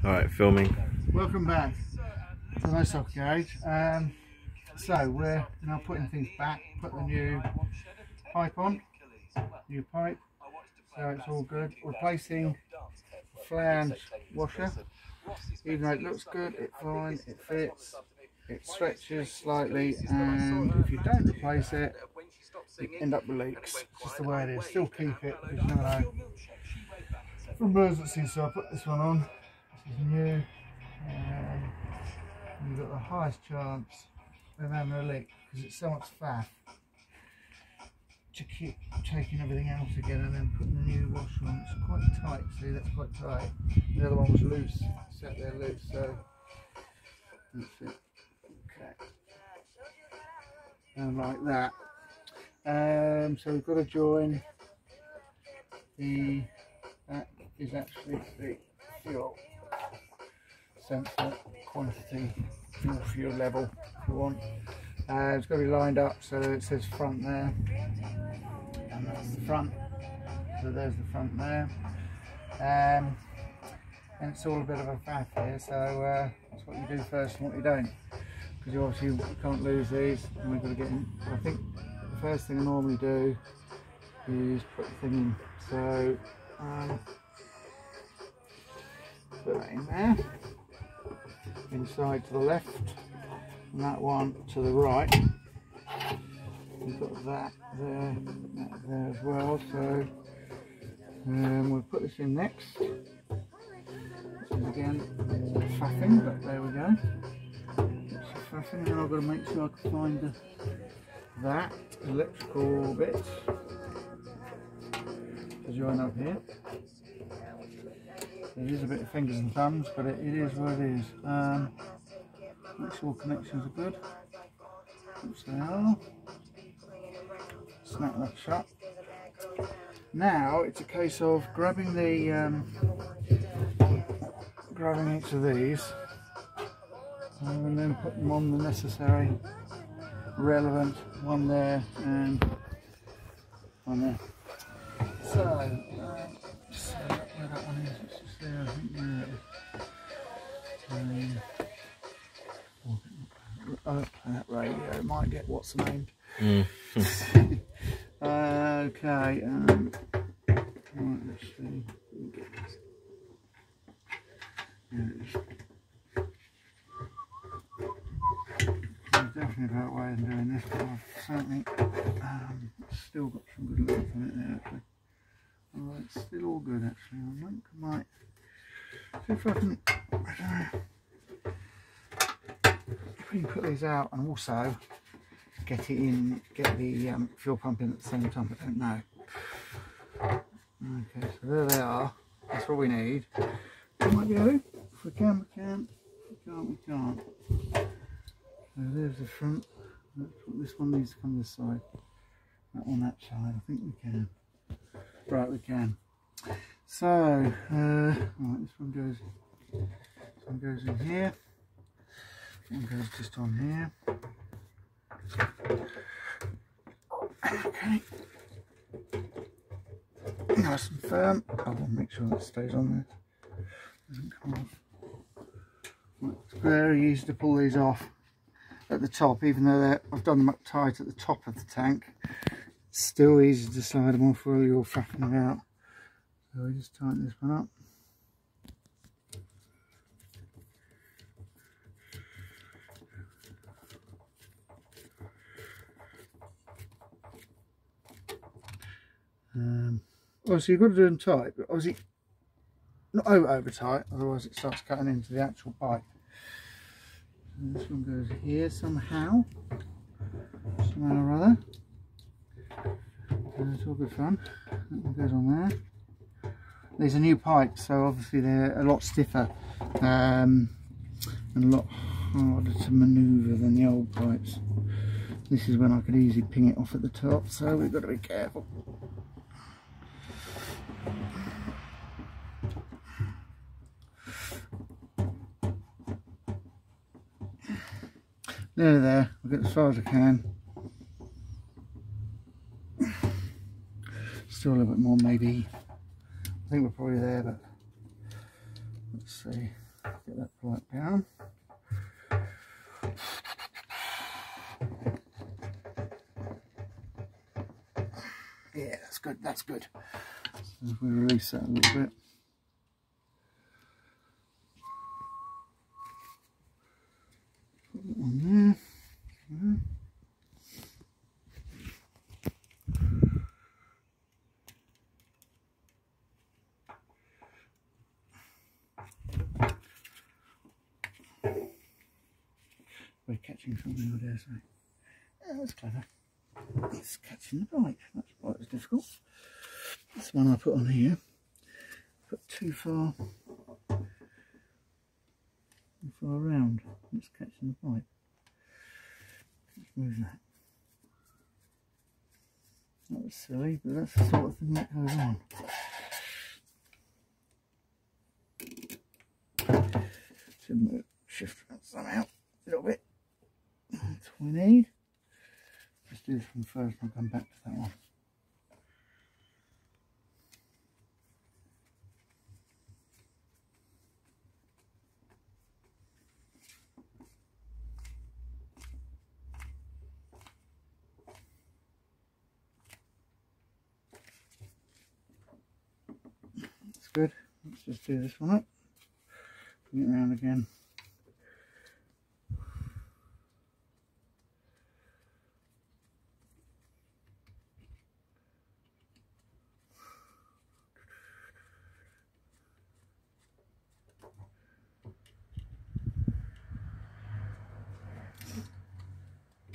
Alright, filming. Welcome back to my socket garage. So we're now putting things back, put the new pipe on, new pipe, so it's all good. Replacing the flange washer, even though it looks good, it's fine, it fits, it stretches slightly, and if you don't replace it, you end up with leaks. Just the way it is. Still keep it, because you never know. For emergency, so I put this one on. This is new. You've got the highest chance of having a leak because it's so much faff to keep taking everything out again and then putting the new washer on. It's quite tight, see, that's quite tight. The other one was loose, sat there loose, so that's it. Okay. And like that. So we've got to join that is actually the fuel sensor quantity, fuel level if you want. It's got to be lined up so it says front there, and that's the front, so there's the front there, and it's all a bit of a faff here, so that's what you do first and what you don't, because you obviously can't lose these, and we've got to get in. I think the first thing I normally do is put the thing in, so put that in there, inside to the left, and that one to the right. We've got that there as well, so we'll put this in next. This is again faffing, but there we go. It's faffing, and I've got to make sure I can find that electrical bit to join up here. It is a bit of fingers and thumbs, but it is what it is. Make sure connections are good, which they are. Snap that shut. Now it's a case of grabbing the grabbing each of these and then put them on the necessary, relevant one there and one there. So just see where that one is. It's just there, I think. There it is. That radio might get what's the name. Okay. Right, let's see. There it is. There's definitely a better way of doing this, but I've certainly still got some good length on it there actually. Alright, it's still all good actually. I might see if I can, I don't know, if we can put these out and also get it in, get the fuel pump in at the same time, I don't know. Okay, so there they are. That's what we need. We might be able to. If we can, we can. If we can't, we can't. So there's the front. This one needs to come this side. That one that side. I think we can. Right, we can. So, right, this one goes in here. One goes just on here. Okay. Nice and firm. I want to make sure that stays on there. Doesn't come off. Right, it's very easy to pull these off at the top, even though I've done them up tight at the top of the tank. It's still easy to slide them off while you're faffing about. So we just tighten this one up. Obviously you've got to do them tight, but obviously not over tight, otherwise it starts cutting into the actual pipe. So this one goes here somehow or other. It's all good fun. That one goes on there. These are new pipes, so obviously they're a lot stiffer and a lot harder to manoeuvre than the old pipes. This is when I could easily ping it off at the top, so we've got to be careful. There, I'll get as far as I can. Still a little bit more maybe. I think we're probably there, but let's see. Get that pipe down. Yeah, that's good, that's good. So if we release that a little bit. Put that on there. We're catching something, I dare say. Yeah, that's clever. It's catching the bite. That's quite as difficult. This one I put on here. Put too far around. It's catching the bite. Let's move that. That was silly, but that's the sort of thing that goes on. Should move, shift that somehow a little bit. That's what we need. Let's do this one first and I'll come back to that one. That's good. Let's just do this one up. Bring it around again.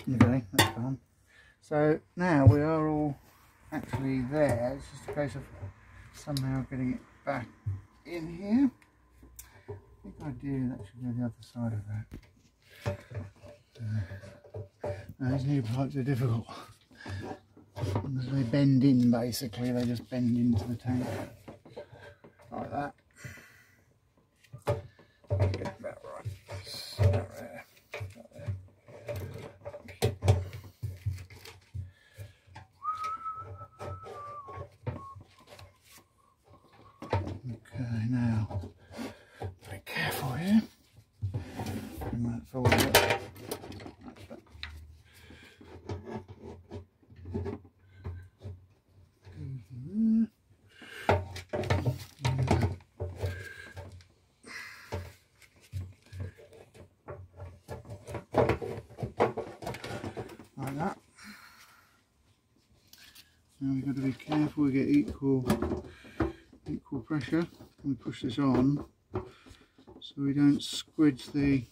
Okay, that's done. So now we are all actually there. It's just a case of somehow getting it back in here. I think ideally that should go the other side of that. These new pipes are difficult. As they bend in, basically, they just bend into the tank like that. Get it about right. About there. About there. Okay, now be careful here. Bring that forward a bit. That's it. Like that. Now we've got to be careful we get equal pressure when we push this on, so we don't squidge the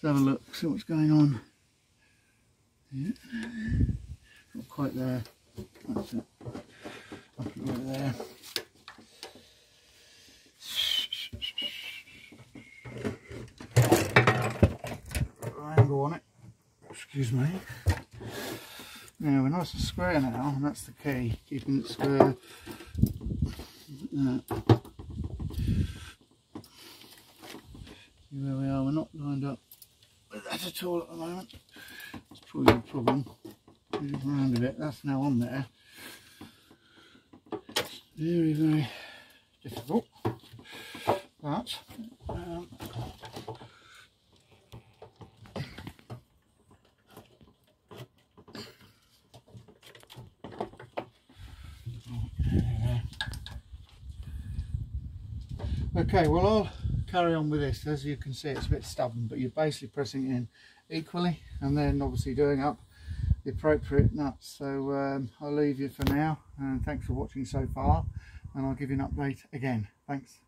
Let's have a look, see what's going on. Yeah. Not quite there. That's it. I'll put it right there. Angle on it. Excuse me. Now we're nice and square now, and that's the key, keeping it square. See where we are, we're not lined up with that at all at the moment. That's probably the problem. Move around a bit, that's now on there. Very, very difficult. But okay, well I'll carry on with this. As you can see, it's a bit stubborn, but you're basically pressing it in equally and then obviously doing up the appropriate nuts. So I'll leave you for now, and thanks for watching so far, and I'll give you an update again. Thanks.